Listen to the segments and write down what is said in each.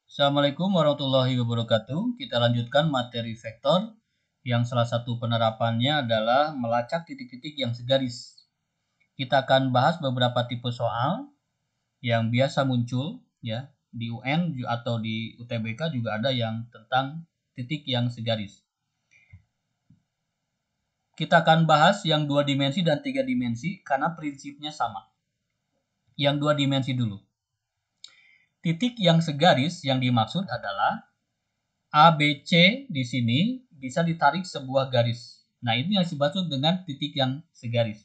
Assalamualaikum warahmatullahi wabarakatuh. Kita lanjutkan materi vektor yang salah satu penerapannya adalah melacak titik-titik yang segaris. Kita akan bahas beberapa tipe soal yang biasa muncul ya di UN atau di UTBK juga ada yang tentang titik yang segaris. Kita akan bahas yang 2 dimensi dan 3 dimensi karena prinsipnya sama. Yang 2 dimensi dulu. Titik yang segaris yang dimaksud adalah ABC di sini bisa ditarik sebuah garis. Nah, ini yang dimaksud dengan titik yang segaris.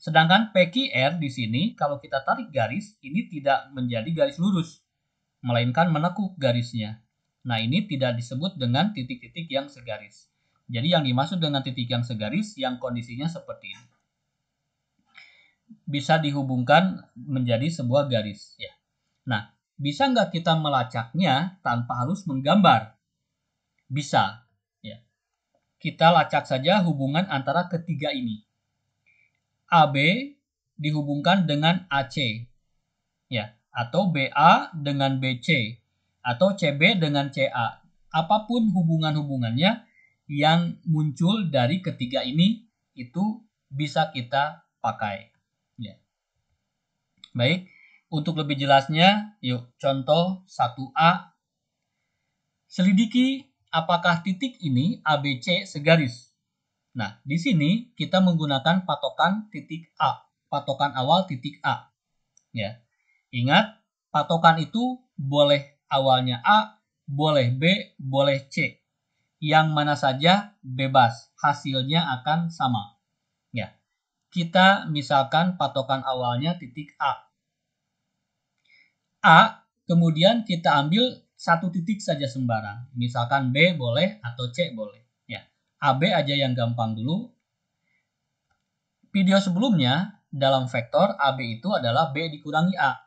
Sedangkan PQR di sini kalau kita tarik garis, ini tidak menjadi garis lurus, melainkan menekuk garisnya. Nah, ini tidak disebut dengan titik-titik yang segaris. Jadi yang dimaksud dengan titik yang segaris yang kondisinya seperti ini. Bisa dihubungkan menjadi sebuah garis ya. Nah, bisa nggak kita melacaknya tanpa harus menggambar? Bisa. Ya. Kita lacak saja hubungan antara ketiga ini. AB dihubungkan dengan AC. Ya, atau BA dengan BC. Atau CB dengan CA. Apapun hubungan-hubungannya yang muncul dari ketiga ini, itu bisa kita pakai. Ya. Baik, untuk lebih jelasnya, yuk contoh 1A. Selidiki apakah titik ini ABC segaris. Nah, di sini kita menggunakan patokan titik A, patokan awal titik A. Ya. Ingat, patokan itu boleh awalnya A, boleh B, boleh C. Yang mana saja bebas, hasilnya akan sama. Ya. Kita misalkan patokan awalnya titik A. A, kemudian kita ambil satu titik saja sembarang. Misalkan B boleh atau C boleh. Ya, AB aja yang gampang dulu. Video sebelumnya dalam vektor AB itu adalah B dikurangi A.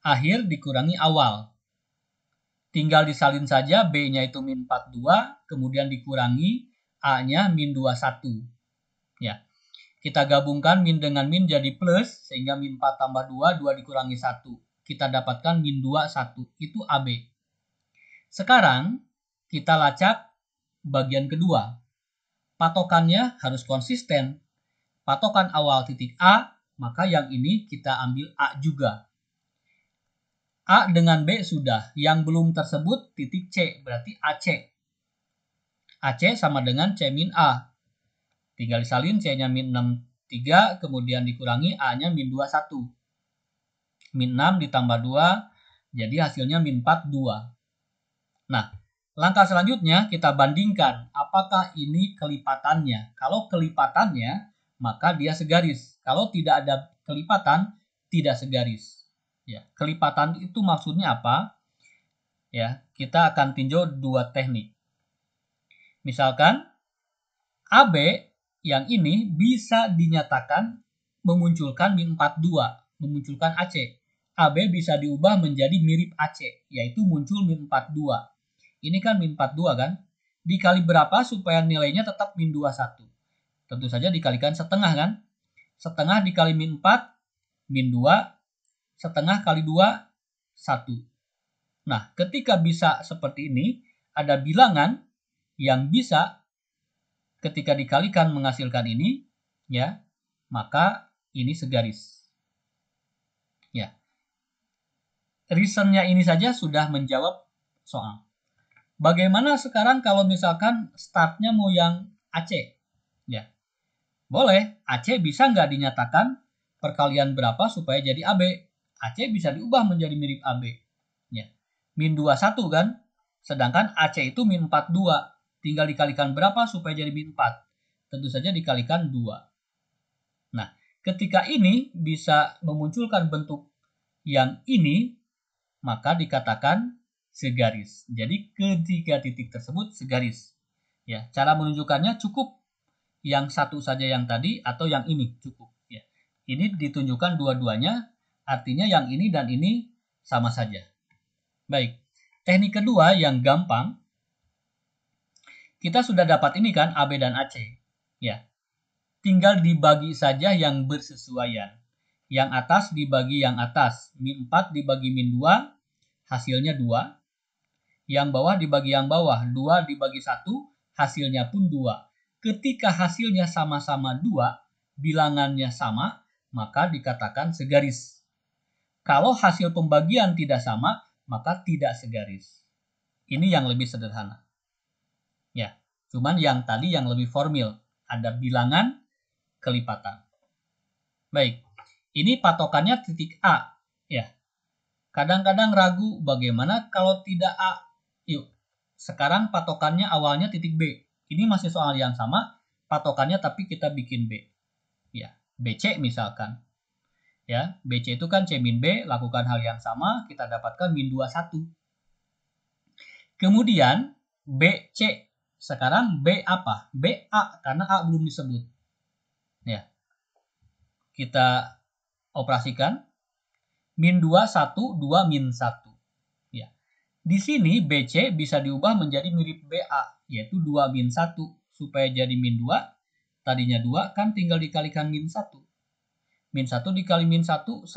Akhir dikurangi awal. Tinggal disalin saja B-nya itu min 42, kemudian dikurangi A-nya min 21. Ya. Kita gabungkan min dengan min jadi plus, sehingga min 4 tambah 2, 2 dikurangi 1. Kita dapatkan min 2, 1. Itu AB. Sekarang, kita lacak bagian kedua. Patokannya harus konsisten. Patokan awal titik A, maka yang ini kita ambil A juga. A dengan B sudah. Yang belum tersebut titik C, berarti AC. AC sama dengan C min A. Tinggal disalin C-nya min 63, kemudian dikurangi A-nya min 21. Min 6 ditambah 2, jadi hasilnya min 42. Nah, langkah selanjutnya kita bandingkan apakah ini kelipatannya. Kalau kelipatannya, maka dia segaris. Kalau tidak ada kelipatan, tidak segaris. Ya, kelipatan itu maksudnya apa? Ya, kita akan tinjau dua teknik. Misalkan AB yang ini bisa dinyatakan memunculkan min 42, memunculkan AC. AB bisa diubah menjadi mirip AC, yaitu muncul min 42. Ini kan min 42 kan? Dikali berapa supaya nilainya tetap min 21? Tentu saja dikalikan setengah kan? Setengah dikali min 4, min 2, setengah kali 2, 1. Nah, ketika bisa seperti ini, ada bilangan yang bisa ketika dikalikan menghasilkan ini, ya, maka ini segaris. Ya. Reasonnya ini saja sudah menjawab soal. Bagaimana sekarang kalau misalkan startnya mau yang AC? Ya, boleh. AC bisa nggak dinyatakan perkalian berapa supaya jadi AB? AC bisa diubah menjadi mirip AB. Ya. Min 21 kan? Sedangkan AC itu min 42. Tinggal dikalikan berapa supaya jadi min 4? Tentu saja dikalikan 2. Nah, ketika ini bisa memunculkan bentuk yang ini, maka dikatakan segaris. Jadi ketiga titik tersebut segaris. Ya, cara menunjukkannya cukup yang satu saja yang tadi atau yang ini cukup. Ya, ini ditunjukkan dua-duanya, artinya yang ini dan ini sama saja. Baik, teknik kedua yang gampang. Kita sudah dapat ini kan AB dan AC. Ya. Tinggal dibagi saja yang bersesuaian. Yang atas dibagi yang atas. Min 4 dibagi min 2, hasilnya 2. Yang bawah dibagi yang bawah. 2 dibagi 1, hasilnya pun 2. Ketika hasilnya sama-sama 2, bilangannya sama, maka dikatakan segaris. Kalau hasil pembagian tidak sama, maka tidak segaris. Ini yang lebih sederhana. Ya, cuman yang tadi yang lebih formal. Ada bilangan kelipatan. Baik, ini patokannya titik A. Ya, kadang-kadang ragu bagaimana kalau tidak A. Yuk, sekarang patokannya awalnya titik B. Ini masih soal yang sama, patokannya tapi kita bikin B. Ya, BC misalkan. Ya, BC itu kan C min B, lakukan hal yang sama, kita dapatkan min 21. Kemudian BC, sekarang B apa? B A, karena A belum disebut. Ya, kita operasikan. Min 2, 1, 2, min 1. Ya. Di sini BC bisa diubah menjadi mirip BA, yaitu 2 min 1. Supaya jadi min 2, tadinya 2 kan tinggal dikalikan min 1. Min 1 dikali min 1, 1.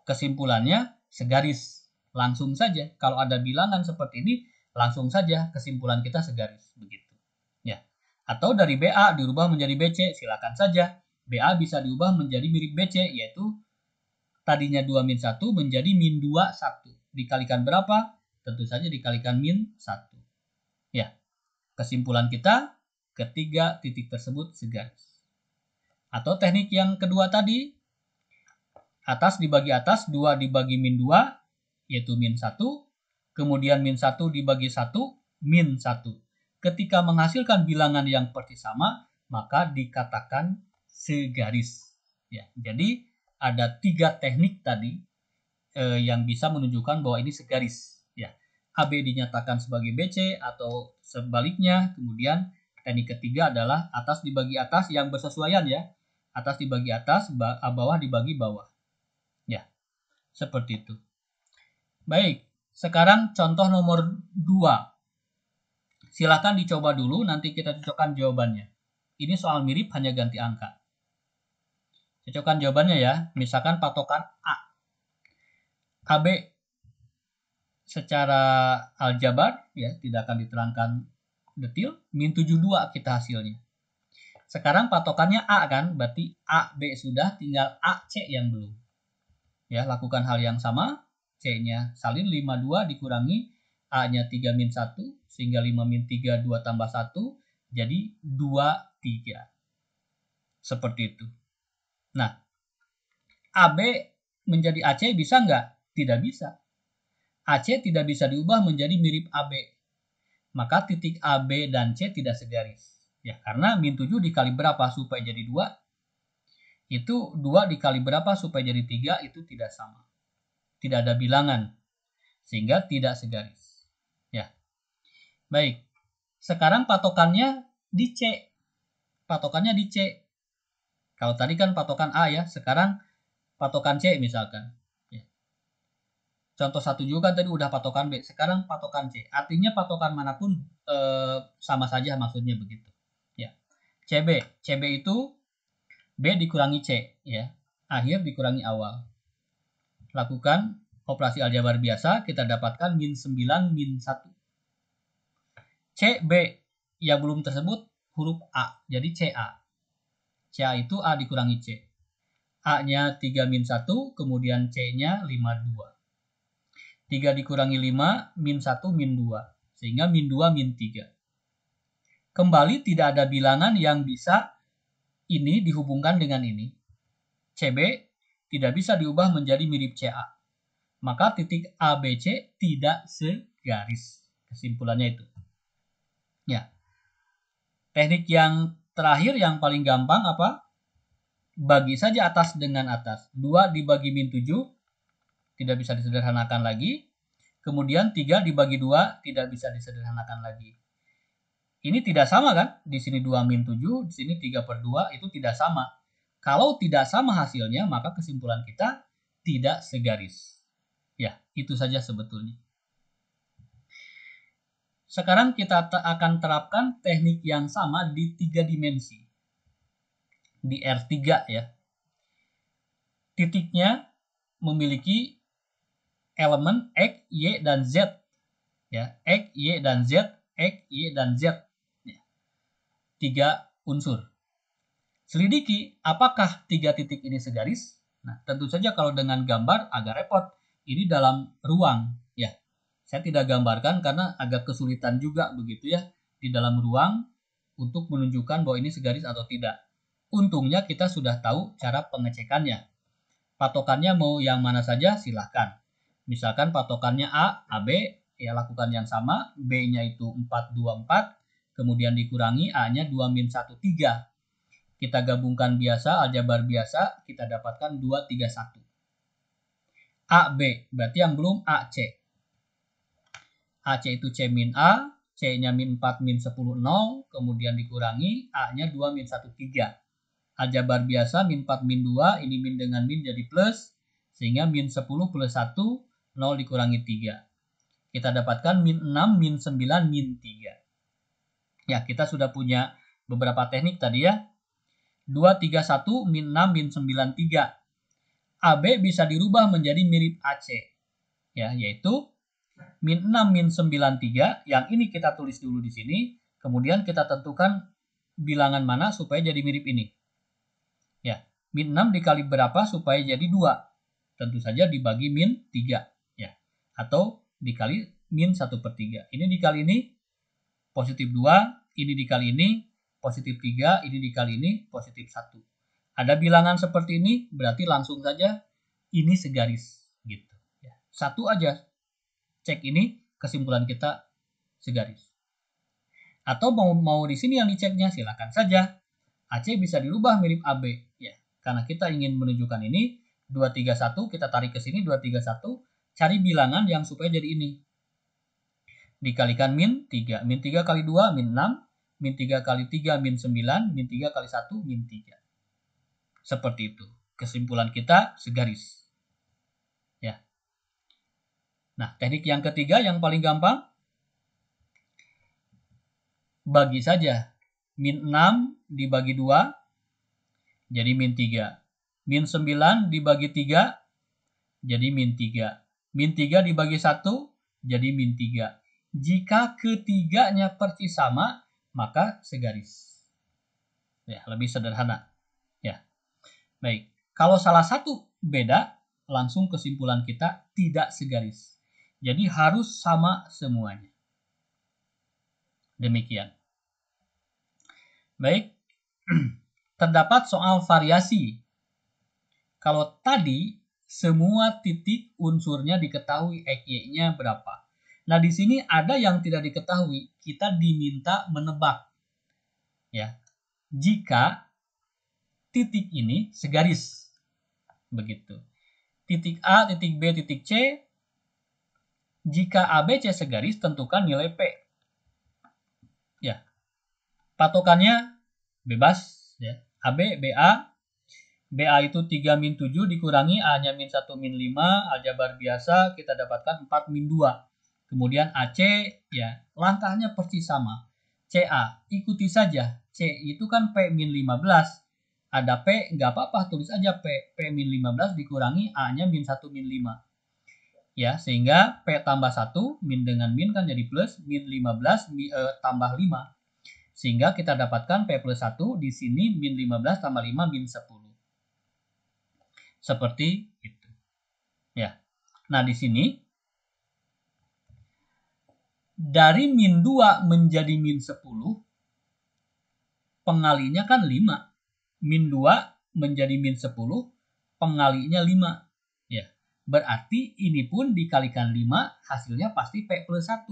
Kesimpulannya segaris. Langsung saja. Kalau ada bilangan seperti ini, langsung saja kesimpulan kita segaris. Begitu. Ya. Atau dari BA dirubah menjadi BC, silakan saja. BA bisa diubah menjadi mirip BC, yaitu tadinya 2 min 1 menjadi min 2, 1. Dikalikan berapa? Tentu saja dikalikan min 1. Ya, kesimpulan kita, ketiga titik tersebut segaris. Atau teknik yang kedua tadi, atas dibagi atas, 2 dibagi min 2, yaitu min 1. Kemudian min 1 dibagi 1, min 1. Ketika menghasilkan bilangan yang persis sama, maka dikatakan segaris. Ya, jadi ada 3 teknik tadi yang bisa menunjukkan bahwa ini segaris. Ya, AB dinyatakan sebagai BC atau sebaliknya. Kemudian teknik ketiga adalah atas dibagi atas yang bersesuaian ya. Atas dibagi atas, bawah dibagi bawah. Ya, seperti itu. Baik, sekarang contoh nomor 2. Silakan dicoba dulu, nanti kita cocokkan jawabannya. Ini soal mirip, hanya ganti angka. Cocokkan jawabannya ya. Misalkan patokan A. AB secara aljabar ya tidak akan diterangkan detil, min 72 kita hasilnya. Sekarang patokannya A kan, berarti A, B sudah, tinggal A, C yang belum. Ya, lakukan hal yang sama, C-nya salin 52 dikurangi A-nya 3 min 1, sehingga 5 min 3, 2 tambah 1, jadi 2, 3. Seperti itu. Nah, AB menjadi AC bisa nggak? Tidak bisa. AC tidak bisa diubah menjadi mirip AB. Maka titik AB dan C tidak segaris. Ya, karena min 7 dikali berapa supaya jadi 2? Itu 2 dikali berapa supaya jadi 3? Itu tidak sama. Tidak ada bilangan. Sehingga tidak segaris. Ya. Baik. Sekarang patokannya di C. Patokannya di C. Kalau tadi kan patokan A ya. Sekarang patokan C misalkan. Contoh 1 juga tadi udah patokan B, sekarang patokan C. Artinya patokan manapun sama saja maksudnya begitu. Ya. CB itu B dikurangi C ya. Akhir dikurangi awal. Lakukan operasi aljabar biasa, kita dapatkan min 9 min 1. CB yang belum tersebut huruf A, jadi CA. CA itu A dikurangi C. A-nya 3 min 1, kemudian C-nya 52. 3 dikurangi 5, min 1, min 2. Sehingga min 2, min 3. Kembali tidak ada bilangan yang bisa ini dihubungkan dengan ini. CB tidak bisa diubah menjadi mirip CA. Maka titik ABC tidak segaris. Kesimpulannya itu. Ya. Teknik yang terakhir yang paling gampang apa? Bagi saja atas dengan atas. 2 dibagi min 7. Tidak bisa disederhanakan lagi. Kemudian 3 dibagi 2 tidak bisa disederhanakan lagi. Ini tidak sama kan? Di sini 2 min 7, di sini 3/2, itu tidak sama. Kalau tidak sama hasilnya, maka kesimpulan kita tidak segaris. Ya, itu saja sebetulnya. Sekarang kita akan terapkan teknik yang sama di 3 dimensi. Di R3 ya. Titiknya memiliki elemen X, Y, dan Z. Ya, X, Y, dan Z, X, Y, dan Z. Ya, 3 unsur. Selidiki apakah 3 titik ini segaris. Nah, tentu saja kalau dengan gambar agak repot. Ini dalam ruang. Ya, saya tidak gambarkan karena agak kesulitan juga begitu ya. Di dalam ruang untuk menunjukkan bahwa ini segaris atau tidak. Untungnya kita sudah tahu cara pengecekannya. Patokannya mau yang mana saja silahkan. Misalkan patokannya A, AB, ya lakukan yang sama. B-nya itu 424, kemudian dikurangi A-nya 2 min 1, 3. Kita gabungkan biasa, aljabar biasa, kita dapatkan 2, 3, 1. AB, berarti yang belum AC. AC itu C min A, C-nya min 4 min 10, 0, kemudian dikurangi, A-nya 2 min 1, 3. Aljabar biasa, min 4 min 2, ini min dengan min jadi plus, sehingga min 10 plus 1, 0 dikurangi 3. Kita dapatkan min 6, min 9, min 3. Ya, kita sudah punya beberapa teknik tadi ya. 2, 3, 1, min 6, min 9, 3. AB bisa dirubah menjadi mirip AC. Ya, yaitu min 6, min 9, 3. Yang ini kita tulis dulu di sini. Kemudian kita tentukan bilangan mana supaya jadi mirip ini. Ya, min 6 dikali berapa supaya jadi 2? Tentu saja dibagi min 3. Ya, atau dikali min 1/3. Ini dikali ini positif 2. Ini dikali ini positif 3. Ini dikali ini positif 1. Ada bilangan seperti ini, berarti langsung saja ini segaris. Gitu. Ya. Satu aja. Cek ini, kesimpulan kita segaris. Atau mau di sini yang diceknya, silakan saja. AC bisa dirubah mirip AB. Ya, karena kita ingin menunjukkan ini, 2, 3, 1, kita tarik ke sini, 2, 3, 1, cari bilangan yang supaya jadi ini. Dikalikan min 3. Min 3 kali 2, min 6. Min 3 kali 3, min 9. Min 3 kali 1, min 3. Seperti itu. Kesimpulan kita segaris. Ya. Nah, teknik yang ketiga yang paling gampang. Bagi saja. Min 6 dibagi 2, jadi min 3. Min 9 dibagi 3, jadi min 3. Min 3 dibagi 1, jadi min 3. Jika ketiganya persis sama, maka segaris. Ya, lebih sederhana. Ya. Baik, kalau salah satu beda, langsung kesimpulan kita tidak segaris. Jadi harus sama semuanya. Demikian. Baik, terdapat soal variasi. Kalau tadi semua titik unsurnya diketahui XY-nya berapa. Nah, di sini ada yang tidak diketahui, kita diminta menebak. Ya. Jika titik ini segaris. Begitu. Titik A, titik B, titik C. Jika ABC segaris, tentukan nilai P. Ya. Patokannya bebas. Ya. AB, BA. BA itu 3 min 7 dikurangi A-nya min 1 min 5. Aljabar biasa kita dapatkan 4 min 2. Kemudian AC, ya langkahnya persis sama. CA, ikuti saja. C itu kan P min 15. Ada P, nggak apa-apa, tulis aja P. P min 15 dikurangi A-nya min 1 min 5. Ya, sehingga P tambah 1, min dengan min kan jadi plus, min 15 tambah 5. Sehingga kita dapatkan P plus 1, di sini min 15 tambah 5, min 10. Seperti itu. Ya. Nah, di sini dari min 2 menjadi min 10, pengalinya kan 5. Min 2 menjadi min 10, pengalinya 5. Ya. Berarti ini pun dikalikan 5, hasilnya pasti P plus 1.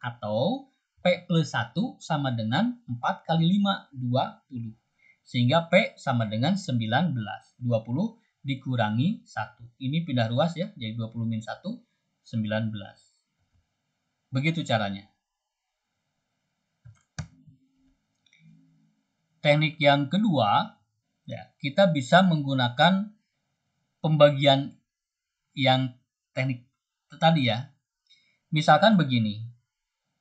Atau P plus 1 sama dengan 4 kali 5, 20. Sehingga P sama dengan 19. 20 dikurangi 1. Ini pindah ruas ya, jadi 20 min 1, 19. Begitu caranya. Teknik yang kedua, ya, kita bisa menggunakan pembagian yang teknik tadi ya. Misalkan begini,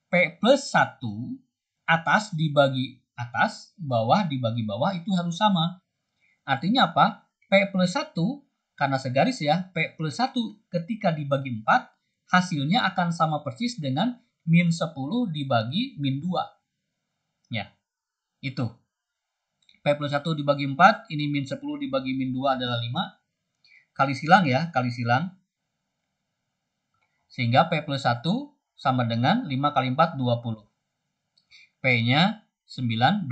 P plus 1 atas dibagi atas, bawah dibagi bawah itu harus sama. Artinya apa? P plus 1, karena segaris ya, P plus 1 ketika dibagi 4, hasilnya akan sama persis dengan min 10 dibagi min 2. Ya, itu. P plus 1 dibagi 4, ini min 10 dibagi min 2 adalah 5. Kali silang ya, kali silang. Sehingga P plus 1 sama dengan 5 kali 4, 20. P-nya 19.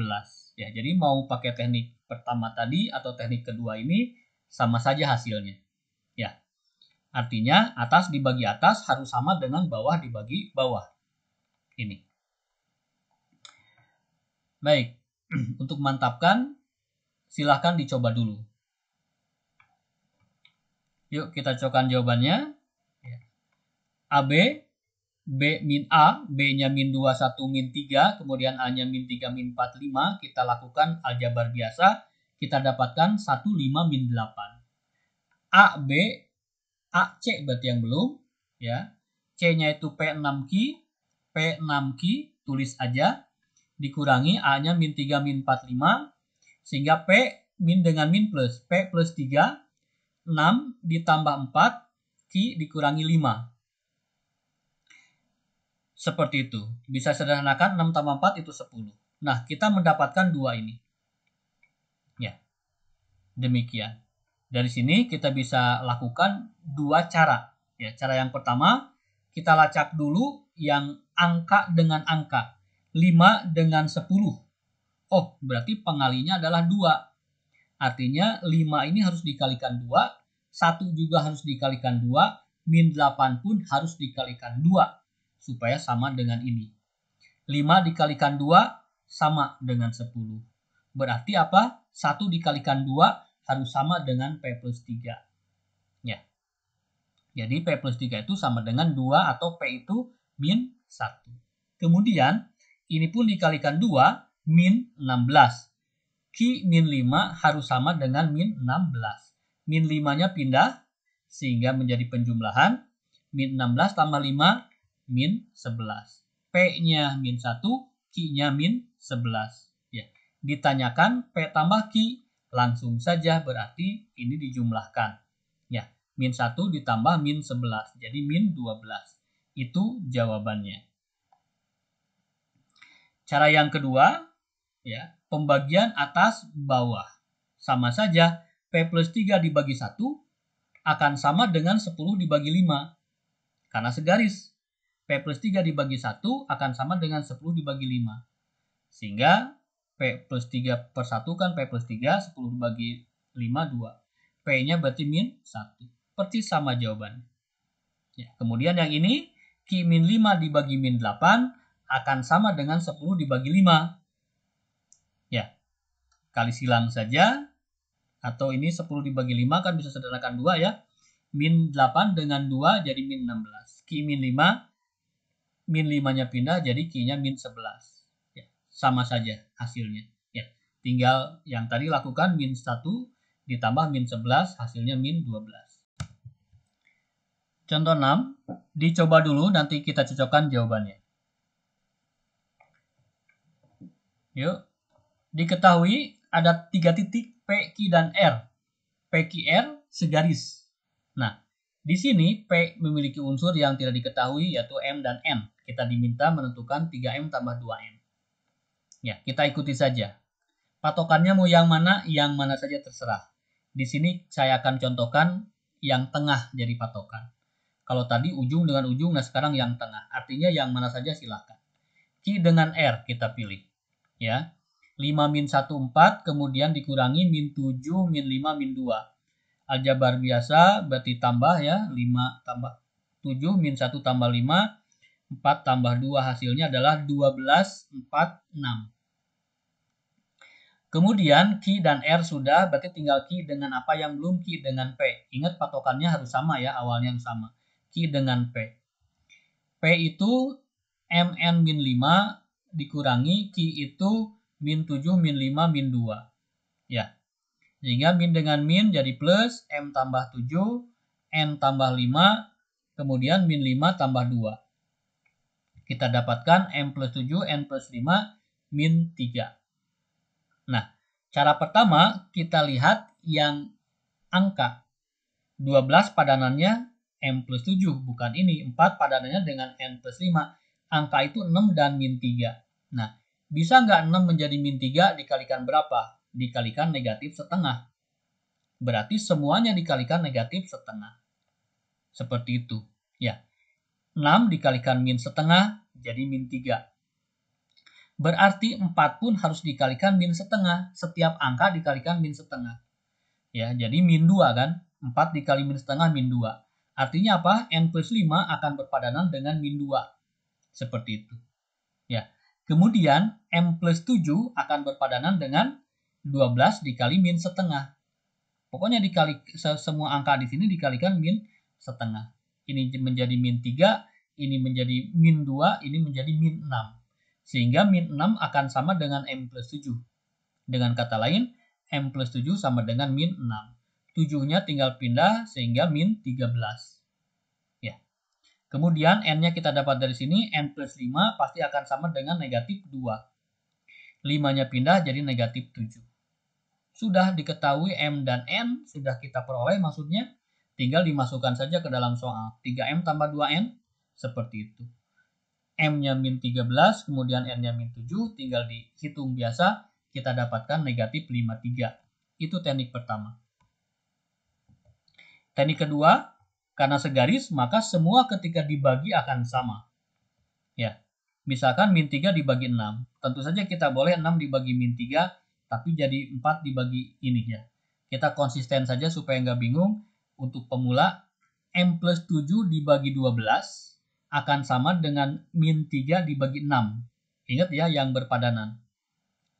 Ya, jadi mau pakai teknik pertama tadi atau teknik kedua ini sama saja hasilnya. Ya. Artinya atas dibagi atas harus sama dengan bawah dibagi bawah. Ini. Baik. Untuk mantapkan, silahkan dicoba dulu. Yuk kita cocokkan jawabannya. AB, B min A, B-nya min 2, 1, min 3, kemudian A-nya min 3, min 4, 5. Kita lakukan aljabar biasa. Kita dapatkan 1, 5, min 8. A, B, A, C berarti yang belum. Ya. C-nya itu P6 Ki. P6 Ki, tulis aja. Dikurangi A-nya min 3, min 4, 5. Sehingga P min dengan min plus. P plus 3, 6 ditambah 4, Ki dikurangi 5. Seperti itu. Bisa sederhanakan 6 tambah 4 itu 10. Nah, kita mendapatkan 2 ini. Ya. Demikian. Dari sini kita bisa lakukan 2 cara. Ya, cara yang pertama, kita lacak dulu yang angka dengan angka. 5 dengan 10. Oh, berarti pengalinya adalah 2. Artinya 5 ini harus dikalikan 2. 1 juga harus dikalikan 2. Min 8 pun harus dikalikan 2. Supaya sama dengan ini. 5 dikalikan 2 sama dengan 10. Berarti apa? 1 dikalikan 2 harus sama dengan P plus 3. Ya. Jadi P plus 3 itu sama dengan 2 atau P itu min 1. Kemudian ini pun dikalikan 2 min 16. Ki min 5 harus sama dengan min 16. Min 5-nya pindah sehingga menjadi penjumlahan. Min 16 tambah 5 min 11. P-nya min 1, Ki-nya min 11. Ya. Ditanyakan P tambah Ki, langsung saja berarti ini dijumlahkan. Ya, min 1 ditambah min 11, jadi min 12. Itu jawabannya. Cara yang kedua, ya, pembagian atas bawah. Sama saja, P plus 3 dibagi 1 akan sama dengan 10 dibagi 5. Karena segaris. P plus 3 dibagi 1 akan sama dengan 10 dibagi 5. Sehingga P plus 3 per 1 kan P plus 3, 10 dibagi 5, 2. P-nya berarti min 1. Persis sama jawabannya. Ya, kemudian yang ini, Ki min 5 dibagi min 8 akan sama dengan 10 dibagi 5. Ya, kali silang saja. Atau ini 10 dibagi 5 kan bisa sederhanakan 2 ya. Min 8 dengan 2 jadi min 16. Ki min 5. Min 5-nya pindah jadi Ki-nya min 11. Ya, sama saja hasilnya. Ya, tinggal yang tadi lakukan min 1 ditambah min 11 hasilnya min 12. Contoh 6, dicoba dulu nanti kita cocokkan jawabannya. Yuk, diketahui ada 3 titik P, Q, dan R. P, Q, R segaris. Nah, di sini P memiliki unsur yang tidak diketahui yaitu M dan N. Kita diminta menentukan 3M tambah 2M. Ya, kita ikuti saja. Patokannya mau yang mana saja terserah. Di sini saya akan contohkan yang tengah jadi patokan. Kalau tadi ujung dengan ujung, nah sekarang yang tengah. Artinya yang mana saja silahkan. Q dengan R kita pilih. Ya, 5 min 1, 4, kemudian dikurangi min 7, min 5, min 2. Aljabar biasa berarti tambah ya, 5 tambah 7, min 1 tambah 5, 4 tambah 2 hasilnya adalah 12, 4, 6. Kemudian Q dan R sudah, berarti tinggal Q dengan apa yang belum, Q dengan P. Ingat patokannya harus sama ya, awalnya harus sama. Q dengan P. P itu MN min 5 dikurangi Q itu min 7, min 5, min 2. Ya. Sehingga min dengan min jadi plus, M tambah 7, N tambah 5, kemudian min 5 tambah 2. Kita dapatkan M plus 7, N plus 5, min 3. Nah, cara pertama kita lihat yang angka. 12 padanannya M plus 7, bukan ini. 4 padanannya dengan N plus 5. angka itu 6 dan min 3. Nah, bisa nggak 6 menjadi min 3 dikalikan berapa? Dikalikan negatif setengah. Berarti semuanya dikalikan negatif setengah. Seperti itu. Ya, 6 dikalikan min setengah jadi min 3. Berarti 4 pun harus dikalikan min setengah. Setiap angka dikalikan min setengah. Ya, jadi min 2 kan? 4 dikali min setengah min 2. Artinya apa? N plus 5 akan berpadanan dengan min 2. Seperti itu. Ya. Kemudian M plus 7 akan berpadanan dengan 12 dikali min setengah. Pokoknya dikali semua angka di sini dikalikan min setengah. Ini menjadi min 3, ini menjadi min 2, ini menjadi min 6. Sehingga min 6 akan sama dengan M plus 7. Dengan kata lain, M plus 7 sama dengan min 6. 7-nya tinggal pindah sehingga min 13. Ya. Kemudian N-nya kita dapat dari sini, N plus 5 pasti akan sama dengan negatif 2. 5-nya pindah jadi negatif 7. Sudah diketahui M dan N, sudah kita peroleh maksudnya, tinggal dimasukkan saja ke dalam soal. 3M tambah 2N, seperti itu. M-nya min 13, kemudian N-nya min 7, tinggal dihitung biasa, kita dapatkan negatif 53. Itu teknik pertama. Teknik kedua, karena segaris, maka semua ketika dibagi akan sama. Ya, misalkan min 3 dibagi 6. Tentu saja kita boleh 6 dibagi min 3, tapi jadi 4 dibagi ini ya. Kita konsisten saja supaya nggak bingung. Untuk pemula, M plus 7 dibagi 12 akan sama dengan min 3 dibagi 6. Ingat ya yang berpadanan.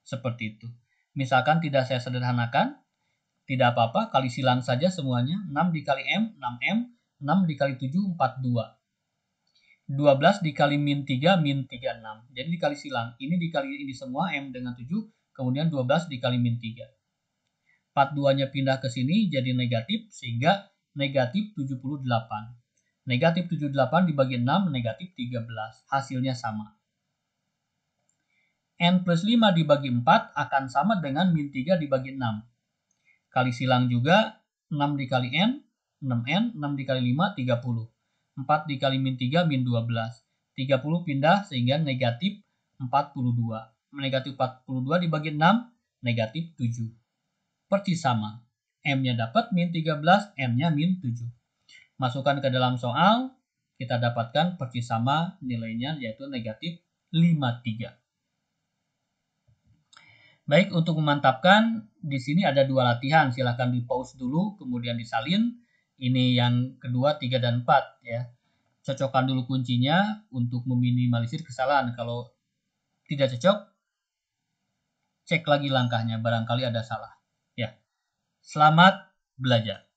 Seperti itu. Misalkan tidak saya sederhanakan, tidak apa-apa, kali silang saja semuanya. 6 dikali M, 6M, 6 dikali 7, 42. 12 dikali min 3, min 36. Jadi dikali silang. Ini dikali ini semua, M dengan 7, kemudian 12 dikali min 3. 42-nya pindah ke sini jadi negatif, sehingga negatif 78. Negatif 78 dibagi 6, negatif 13. Hasilnya sama. N plus 5 dibagi 4 akan sama dengan min 3 dibagi 6. Kali silang juga, 6 dikali N, 6N, 6 dikali 5, 30. 4 dikali min 3, min 12. 30 pindah sehingga negatif 42. Negatif 42 dibagi 6, negatif 7. Persis sama. M-nya dapat min 13, N-nya min 7. Masukkan ke dalam soal, kita dapatkan persis sama nilainya yaitu negatif 53. Baik, untuk memantapkan, di sini ada 2 latihan. Silahkan di-pause dulu, kemudian disalin. Ini yang kedua, 3 dan 4 ya. Cocokkan dulu kuncinya untuk meminimalisir kesalahan. Kalau tidak cocok, cek lagi langkahnya, barangkali ada salah. Ya. Selamat belajar.